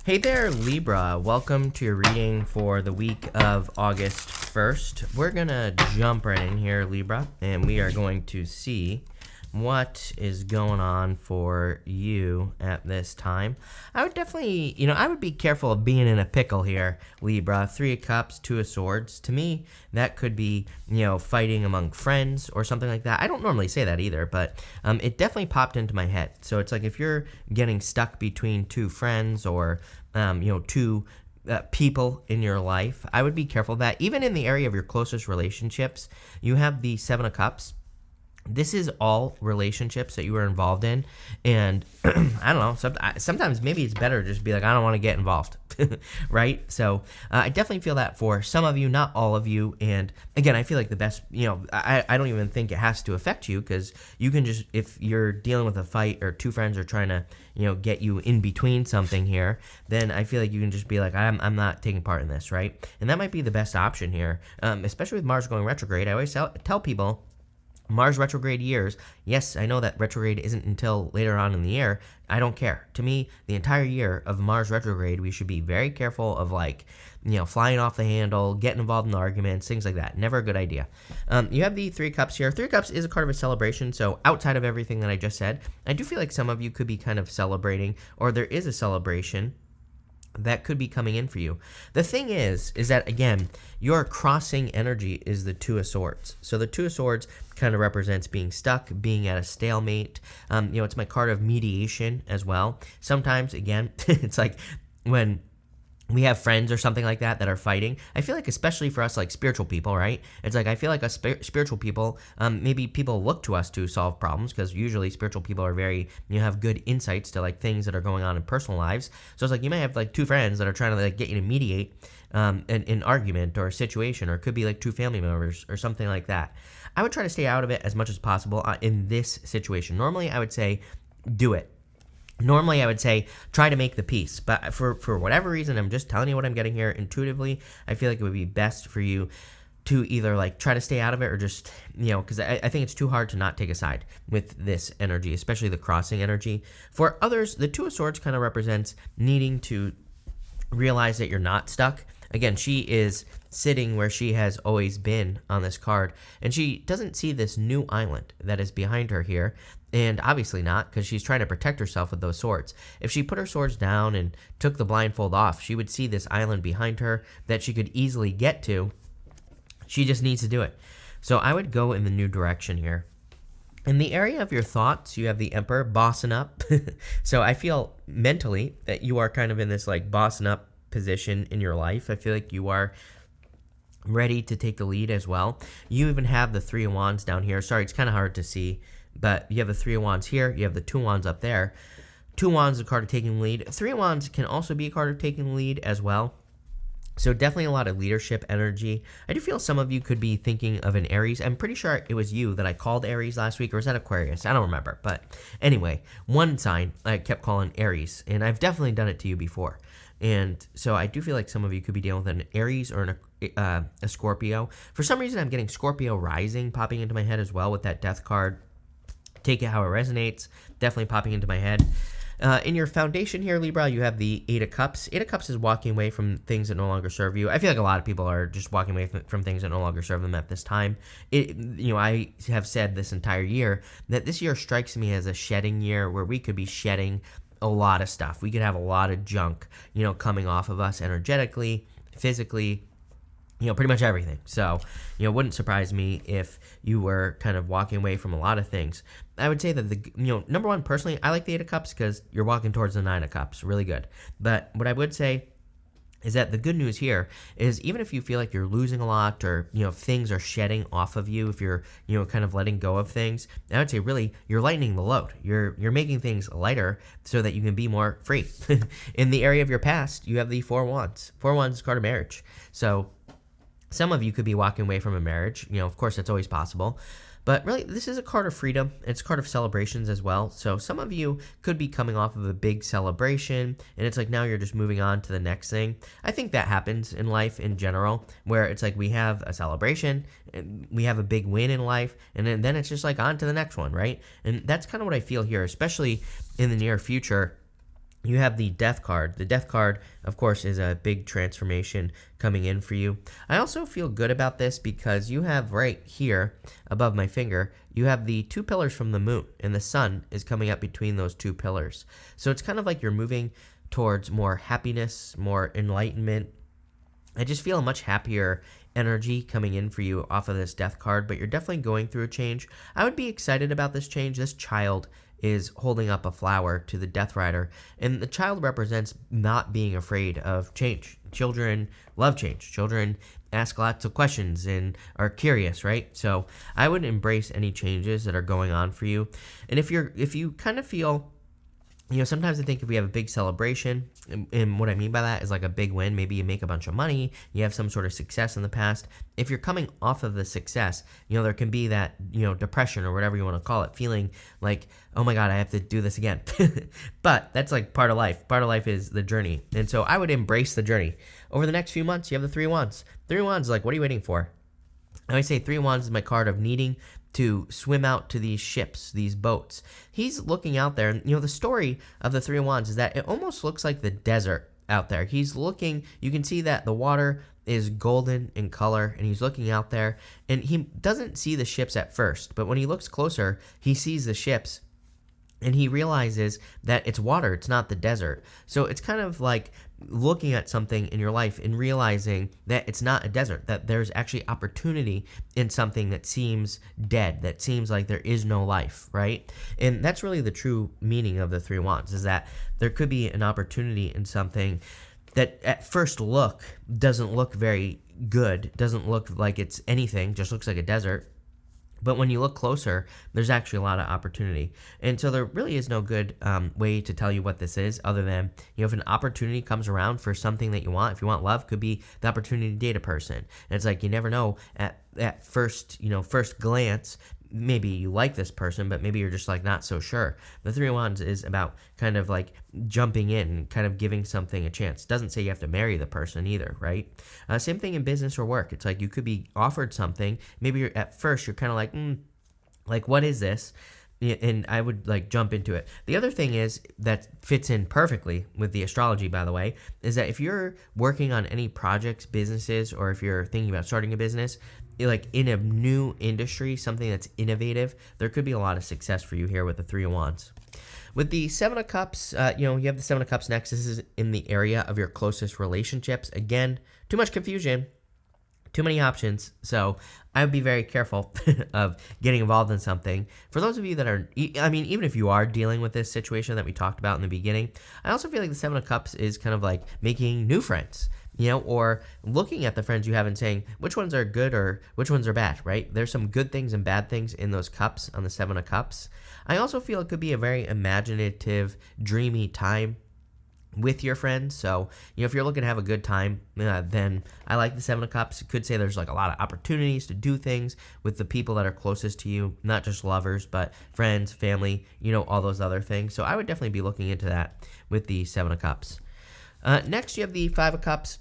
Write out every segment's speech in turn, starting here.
Hey there, Libra. Welcome to your reading for the week of August 1st. We're going to jump right in here, Libra, and we are going to see what is going on for you at this time. I would definitely, I would be careful of being in a pickle here, Libra. 3 of Cups, 2 of Swords. To me, that could be, fighting among friends or something like that. I don't normally say that either, but it definitely popped into my head. So it's like if you're getting stuck between 2 friends or, 2 people in your life, I would be careful of that. Even in the area of your closest relationships, you have the 7 of Cups. This is all relationships that you were involved in, and I don't know, sometimes maybe it's better to just be like, I don't want to get involved, right? So I definitely feel that for some of you, not all of you, and again, I feel like the best, I don't even think it has to affect you, because you can just, if you're dealing with a fight or 2 friends are trying to, get you in between something here, then I feel like you can just be like, I'm not taking part in this, right? And that might be the best option here, especially with Mars going retrograde. I always tell people, Mars retrograde years, yes, I know that retrograde isn't until later on in the year. I don't care. To me, the entire year of Mars retrograde, we should be very careful of flying off the handle, getting involved in arguments, things like that. Never a good idea. You have the 3 of Cups here. 3 of Cups is a card of a celebration, so outside of everything that I just said, I do feel like some of you could be kind of celebrating, or there is a celebration that could be coming in for you. The thing is that, again, your crossing energy is the 2 of Swords. So the 2 of Swords kind of represents being stuck, being at a stalemate. It's my card of mediation as well. Sometimes, again, it's like when we have friends or something like that are fighting. I feel like, especially for us, like spiritual people, right? It's like I feel like us spiritual people, maybe people look to us to solve problems, because usually spiritual people are very, have good insights to like things that are going on in personal lives. So it's like you may have like 2 friends that are trying to like get you to mediate an argument or a situation, or it could be like 2 family members or something like that. I would try to stay out of it as much as possible in this situation. Normally, I would say do it. Normally, I would say try to make the peace, but for whatever reason, I'm just telling you what I'm getting here intuitively. I feel like it would be best for you to either like try to stay out of it, or just, because I think it's too hard to not take a side with this energy, especially the crossing energy. For others, the 2 of Swords kind of represents needing to realize that you're not stuck. Again, she is sitting where she has always been on this card, and she doesn't see this new island that is behind her here, and obviously not, because she's trying to protect herself with those swords. If she put her swords down and took the blindfold off, she would see this island behind her that she could easily get to. She just needs to do it. So I would go in the new direction here. In the area of your thoughts, you have the Emperor bossing up. So I feel mentally that you are kind of in this like bossing up position in your life. I feel like you are ready to take the lead as well. You even have the 3 of Wands down here. Sorry, it's kind of hard to see, but you have the 3 of Wands here. You have the 2 of Wands up there. 2 of Wands is a card of taking the lead. 3 of Wands can also be a card of taking the lead as well. So definitely a lot of leadership energy. I do feel some of you could be thinking of an Aries. I'm pretty sure it was you that I called Aries last week, or was that Aquarius? I don't remember. But anyway, one sign I kept calling Aries, and I've definitely done it to you before. And so I do feel like some of you could be dealing with an Aries or a Scorpio. For some reason, I'm getting Scorpio rising popping into my head as well with that death card. Take it how it resonates. Definitely popping into my head. In your foundation here, Libra, you have the 8 of Cups. 8 of Cups is walking away from things that no longer serve you. I feel like a lot of people are just walking away from things that no longer serve them at this time. I have said this entire year that this year strikes me as a shedding year, where we could be shedding a lot of stuff. We could have a lot of junk, coming off of us energetically, physically, pretty much everything. So, it wouldn't surprise me if you were kind of walking away from a lot of things. I would say that number one, personally, I like the 8 of Cups because you're walking towards the 9 of Cups. Really good. But what I would say is that the good news here is, even if you feel like you're losing a lot, or, things are shedding off of you, if you're, kind of letting go of things, I would say really you're lightening the load. You're making things lighter so that you can be more free. In the area of your past, you have the 4 of Wands. 4 of Wands is card of marriage. So some of you could be walking away from a marriage. Of course, that's always possible. But really, this is a card of freedom. It's a card of celebrations as well. So some of you could be coming off of a big celebration, and it's like now you're just moving on to the next thing. I think that happens in life in general, where it's like we have a celebration, and we have a big win in life, and then it's just like on to the next one, right? And that's kind of what I feel here, especially in the near future. you have the Death card. The Death card, of course, is a big transformation coming in for you. I also feel good about this because you have right here above my finger, you have the two pillars from the moon, and the sun is coming up between those two pillars. So it's kind of like you're moving towards more happiness, more enlightenment. I just feel a much happier energy coming in for you off of this Death card, but you're definitely going through a change. I would be excited about this change. This child is holding up a flower to the Death Rider, and the child represents not being afraid of change. Children love change. Children ask lots of questions and are curious, right? So I would embrace any changes that are going on for you. And if you kind of feel, sometimes I think if we have a big celebration, and what I mean by that is like a big win, maybe you make a bunch of money, you have some sort of success in the past. If you're coming off of the success, there can be that, depression or whatever you want to call it, feeling like, oh my God, I have to do this again. But that's like part of life. Part of life is the journey. And so I would embrace the journey. Over the next few months, you have the Three of Wands. Three of Wands, like, what are you waiting for? I always say Three of Wands is my card of needing to swim out to these ships, these boats. He's looking out there, and the story of the Three of Wands is that it almost looks like the desert out there. He's looking, you can see that the water is golden in color, and he's looking out there, and he doesn't see the ships at first, but when he looks closer, he sees the ships, and he realizes that it's water, it's not the desert. So it's kind of like looking at something in your life and realizing that it's not a desert, that there's actually opportunity in something that seems dead, that seems like there is no life, right? And that's really the true meaning of the Three of Wands, is that there could be an opportunity in something that at first look doesn't look very good, doesn't look like it's anything, just looks like a desert. But when you look closer, there's actually a lot of opportunity. And so there really is no good way to tell you what this is other than, if an opportunity comes around for something that you want, if you want love, could be the opportunity to date a person. And it's like you never know at first, first glance, maybe you like this person, but maybe you're just like not so sure. The Three of Wands is about kind of like jumping in, kind of giving something a chance. Doesn't say you have to marry the person either, right? Same thing in business or work. It's like you could be offered something. Maybe at first you're kind of like, what is this? And I would like jump into it. The other thing is that fits in perfectly with the astrology, by the way, is that if you're working on any projects, businesses, or if you're thinking about starting a business, like in a new industry, something that's innovative, there could be a lot of success for you here with the Three of Wands. With the Seven of Cups, you have the Seven of Cups next. This is in the area of your closest relationships. Again, too much confusion, too many options. So I would be very careful of getting involved in something. For those of you that are, even if you are dealing with this situation that we talked about in the beginning, I also feel like the Seven of Cups is kind of like making new friends, or looking at the friends you have and saying which ones are good or which ones are bad, right? There's some good things and bad things in those cups on the Seven of Cups. I also feel it could be a very imaginative, dreamy time with your friends. So, if you're looking to have a good time, then I like the Seven of Cups. It could say there's like a lot of opportunities to do things with the people that are closest to you, not just lovers, but friends, family, all those other things. So I would definitely be looking into that with the Seven of Cups. Next, you have the Five of Cups.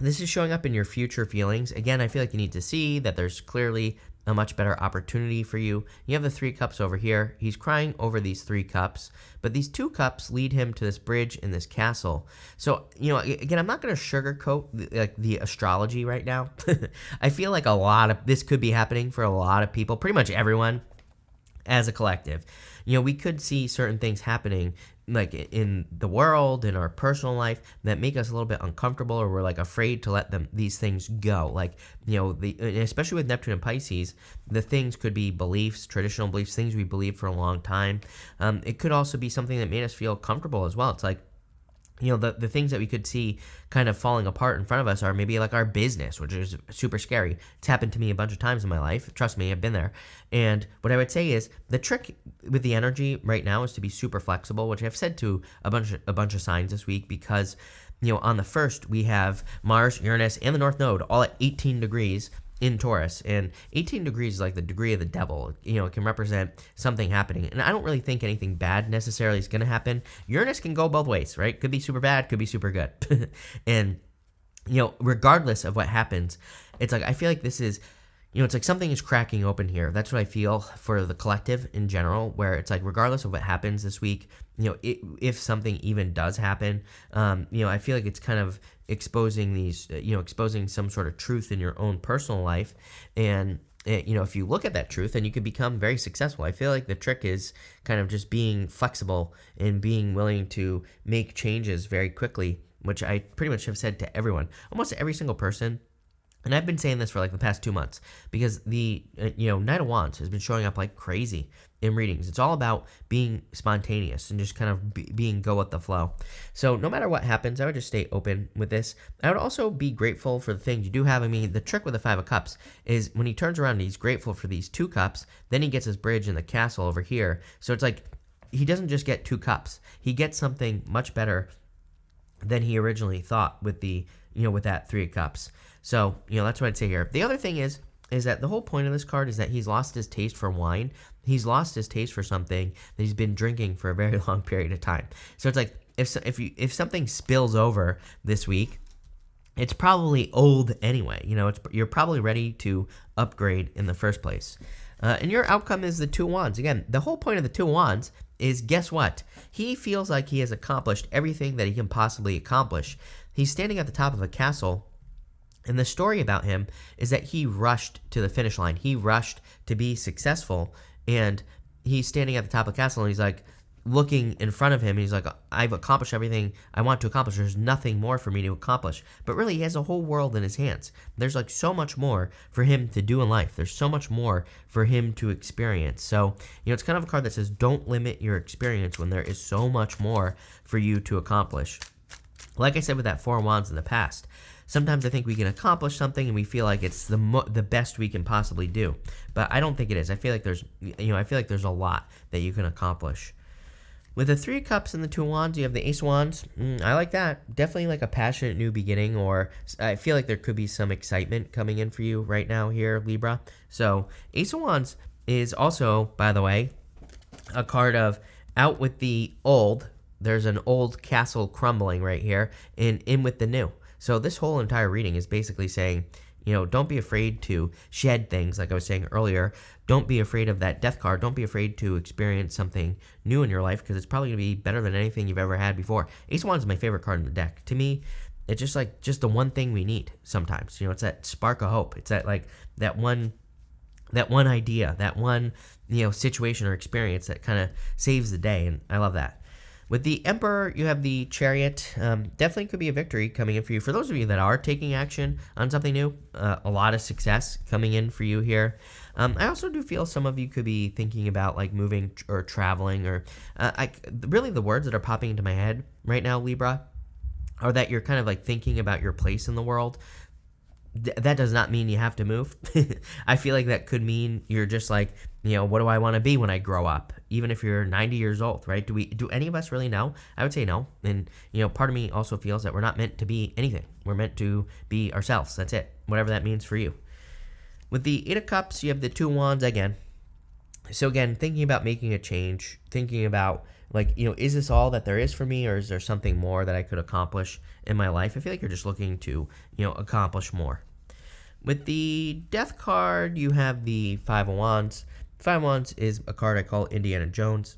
This is showing up in your future feelings. Again, I feel like you need to see that there's clearly a much better opportunity for you. You have the Three Cups over here. He's crying over these three cups, but these two cups lead him to this bridge in this castle. So, again, I'm not going to sugarcoat the astrology right now. I feel like a lot of this could be happening for a lot of people, pretty much everyone as a collective. We could see certain things happening like in the world, in our personal life, that make us a little bit uncomfortable, or we're like afraid to let these things go. Like, especially with Neptune and Pisces, the things could be beliefs, traditional beliefs, things we believe for a long time. It could also be something that made us feel comfortable as well. It's like, the things that we could see kind of falling apart in front of us are maybe like our business, which is super scary. It's happened to me a bunch of times in my life. Trust me, I've been there. And what I would say is the trick with the energy right now is to be super flexible, which I've said to a bunch of signs this week, because on the 1st we have Mars, Uranus, and the North Node all at 18 degrees in Taurus, and 18 degrees is like the degree of the devil. It can represent something happening, and I don't really think anything bad necessarily is going to happen. Uranus can go both ways, right? Could be super bad, could be super good. And regardless of what happens, it's like I feel like this is it's like something is cracking open here. That's what I feel for the collective in general, where it's like regardless of what happens this week, if something even does happen, I feel like it's kind of exposing exposing some sort of truth in your own personal life. And, if you look at that truth, then you could become very successful. I feel like the trick is kind of just being flexible and being willing to make changes very quickly, which I pretty much have said to everyone, almost every single person. And I've been saying this for like the past 2 months because the Knight of Wands has been showing up like crazy in readings. It's all about being spontaneous and just kind of being go with the flow. So no matter what happens, I would just stay open with this. I would also be grateful for the things you do have. I mean, the trick with the Five of Cups is when he turns around and he's grateful for these 2 cups, then he gets his bridge in the castle over here. So it's like he doesn't just get 2 cups. He gets something much better than he originally thought with the with that 3 of Cups. So, that's what I'd say here. The other thing is that the whole point of this card is that he's lost his taste for wine. He's lost his taste for something that he's been drinking for a very long period of time. So it's like if something spills over this week, it's probably old anyway. You're probably ready to upgrade in the first place. And your outcome is the 2 Wands. Again, the whole point of the 2 Wands is, guess what? He feels like he has accomplished everything that he can possibly accomplish. He's standing at the top of a castle, and the story about him is that he rushed to the finish line. He rushed to be successful, and he's standing at the top of the castle, and he's like looking in front of him, and he's like, I've accomplished everything I want to accomplish. There's nothing more for me to accomplish. But really, he has a whole world in his hands. There's like so much more for him to do in life. There's so much more for him to experience. So, it's kind of a card that says don't limit your experience when there is so much more for you to accomplish. Like I said with that 4 of Wands in the past, sometimes I think we can accomplish something and we feel like it's the best we can possibly do. But I don't think it is. I feel like there's a lot that you can accomplish. With the 3 of Cups and the 2 of Wands, you have the Ace of Wands. I like that. Definitely like a passionate new beginning, or I feel like there could be some excitement coming in for you right now here, Libra. So Ace of Wands is also, by the way, a card of out with the old. There's an old castle crumbling right here, and in with the new. So this whole entire reading is basically saying, don't be afraid to shed things, like I was saying earlier. Don't be afraid of that death card. Don't be afraid to experience something new in your life, because it's probably going to be better than anything you've ever had before. Ace of Wands is my favorite card in the deck. To me, it's just the one thing we need sometimes. It's that spark of hope. It's that one idea, that one situation or experience that kind of saves the day, and I love that. With the Emperor, you have the Chariot. Definitely could be a victory coming in for you. For those of you that are taking action on something new, a lot of success coming in for you here. I also do feel some of you could be thinking about like moving or traveling, or really the words that are popping into my head right now, Libra, are that you're kind of like thinking about your place in the world. That does not mean you have to move. I feel like that could mean you're just like, what do I want to be when I grow up? Even if you're 90 years old, right? Do any of us really know? I would say no. And, part of me also feels that we're not meant to be anything. We're meant to be ourselves. That's it. Whatever that means for you. With the 8 of Cups, you have the 2 of Wands again. So again, thinking about making a change, thinking about is this all that there is for me, or is there something more that I could accomplish in my life? I feel like you're just looking to, accomplish more. With the Death card, you have the 5 of Wands. 5 of Wands is a card I call Indiana Jones.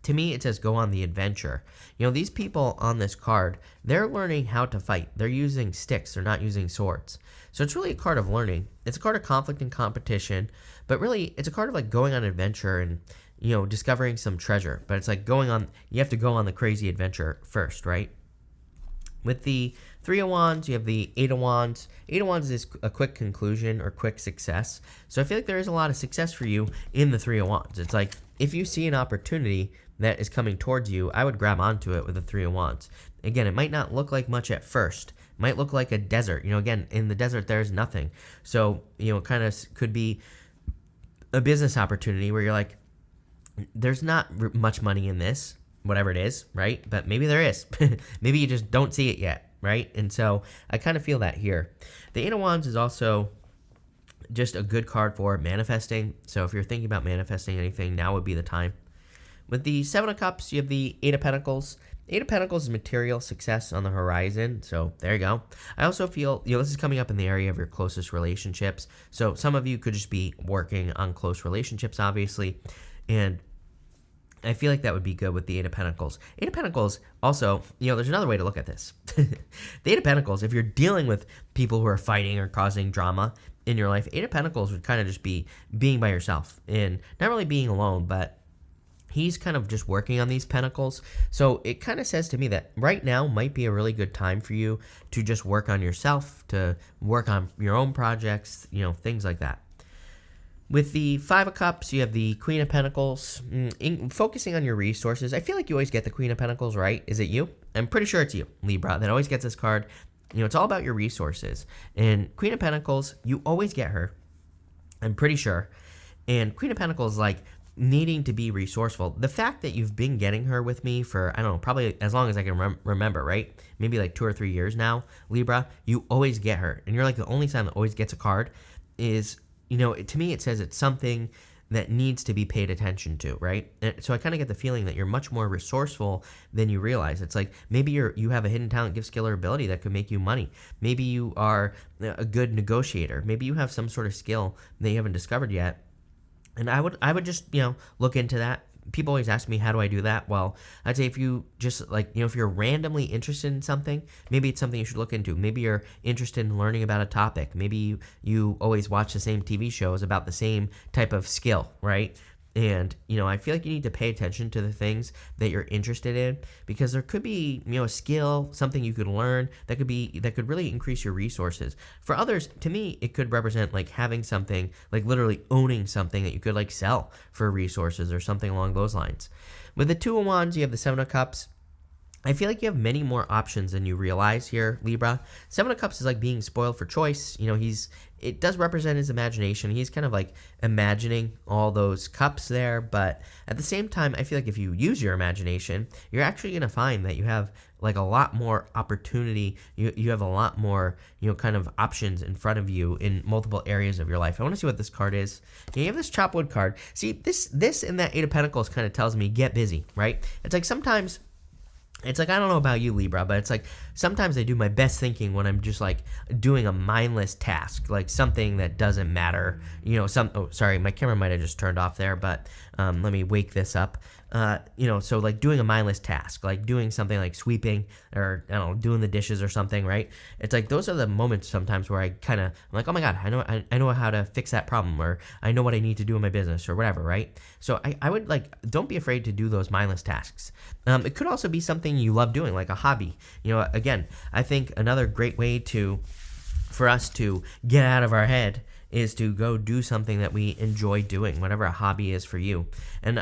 To me, it says go on the adventure. These people on this card, they're learning how to fight. They're using sticks. They're not using swords. So it's really a card of learning. It's a card of conflict and competition, but really it's a card of going on an adventure and, discovering some treasure. But it's like you have to go on the crazy adventure first, right? With the 3 of Wands, you have the 8 of Wands. 8 of Wands is a quick conclusion or quick success. So I feel like there is a lot of success for you in the 3 of Wands. It's like if you see an opportunity that is coming towards you, I would grab onto it with the 3 of Wands. Again, it might not look like much at first. It might look like a desert. Again, in the desert, there's nothing. So, it kind of could be a business opportunity where you're like, there's not much money in this, whatever it is, right? But maybe there is. Maybe you just don't see it yet, right? And so I kind of feel that here. The 8 of Wands is also just a good card for manifesting. So if you're thinking about manifesting anything, now would be the time. With the 7 of Cups, you have the 8 of Pentacles. Eight of Pentacles is material success on the horizon, so there you go. I also feel, this is coming up in the area of your closest relationships, so some of you could just be working on close relationships, obviously, and I feel like that would be good with the Eight of Pentacles. Eight of Pentacles, also, there's another way to look at this. The Eight of Pentacles, if you're dealing with people who are fighting or causing drama in your life, Eight of Pentacles would kind of just be being by yourself and not really being alone, but he's kind of just working on these pentacles. So it kind of says to me that right now might be a really good time for you to just work on yourself, to work on your own projects, things like that. With the Five of Cups, you have the Queen of Pentacles. Focusing on your resources, I feel like you always get the Queen of Pentacles, right? Is it you? I'm pretty sure it's you, Libra, that always gets this card. It's all about your resources. And Queen of Pentacles, you always get her. I'm pretty sure. And Queen of Pentacles, like, needing to be resourceful. The fact that you've been getting her with me for, I don't know, probably as long as I can remember, right? Maybe like 2 or 3 years now, Libra, you always get her. And you're like the only sign that always gets a card is, to me it says it's something that needs to be paid attention to, right? And so I kind of get the feeling that you're much more resourceful than you realize. It's like maybe you have a hidden talent, gift, skill, or ability that could make you money. Maybe you are a good negotiator. Maybe you have some sort of skill that you haven't discovered yet. And I would just, look into that. People always ask me, how do I do that? Well, I'd say if you just if you're randomly interested in something, maybe it's something you should look into. Maybe you're interested in learning about a topic. Maybe you always watch the same TV shows about the same type of skill, right? And, I feel like you need to pay attention to the things that you're interested in, because there could be, a skill, something you could learn that could really increase your resources. For others, to me, it could represent like having something, like literally owning something that you could like sell for resources or something along those lines. With the Two of Wands, you have the Seven of Cups. I feel like you have many more options than you realize here, Libra. Seven of Cups is like being spoiled for choice. It does represent his imagination. He's kind of like imagining all those cups there, but at the same time, I feel like if you use your imagination, you're actually going to find that you have like a lot more opportunity. You have a lot more, kind of options in front of you in multiple areas of your life. I want to see what this card is. You have this Chop Wood card. See, this and that Eight of Pentacles kind of tells me get busy, right? It's like sometimes... It's like, I don't know about you, Libra, but it's like sometimes I do my best thinking when I'm just like doing a mindless task, like something that doesn't matter. Oh, sorry, my camera might have just turned off there, but let me wake this up. So like doing a mindless task, like doing something like sweeping or, I don't know, doing the dishes or something, right? It's like those are the moments sometimes where I'm like, oh my God, I know how to fix that problem, or I know what I need to do in my business or whatever, right? So I would like, don't be afraid to do those mindless tasks. It could also be something you love doing, like a hobby. Again, I think another great way for us to get out of our head is to go do something that we enjoy doing, whatever a hobby is for you. And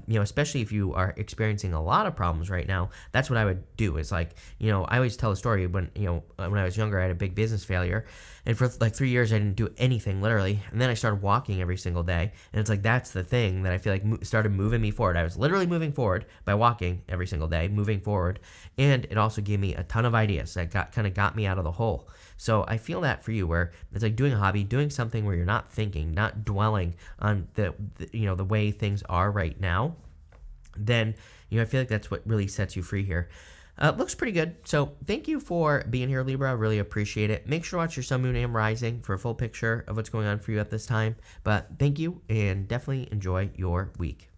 especially if you are experiencing a lot of problems right now, that's what I would do. Is like, I always tell a story when I was younger, I had a big business failure, and for like 3 years I didn't do anything, literally. And then I started walking every single day, and it's like that's the thing that I feel like started moving me forward. I was literally moving forward by walking every single day, moving forward, and it also gave me a ton of ideas that got me out of the hole. So I feel that for you, where it's like doing a hobby, doing something where you're not thinking, not dwelling on the way things are right now, then I feel like that's what really sets you free here. Looks pretty good. So thank you for being here, Libra. I really appreciate it. Make sure to watch your Sun, Moon, and Rising for a full picture of what's going on for you at this time. But thank you, and definitely enjoy your week.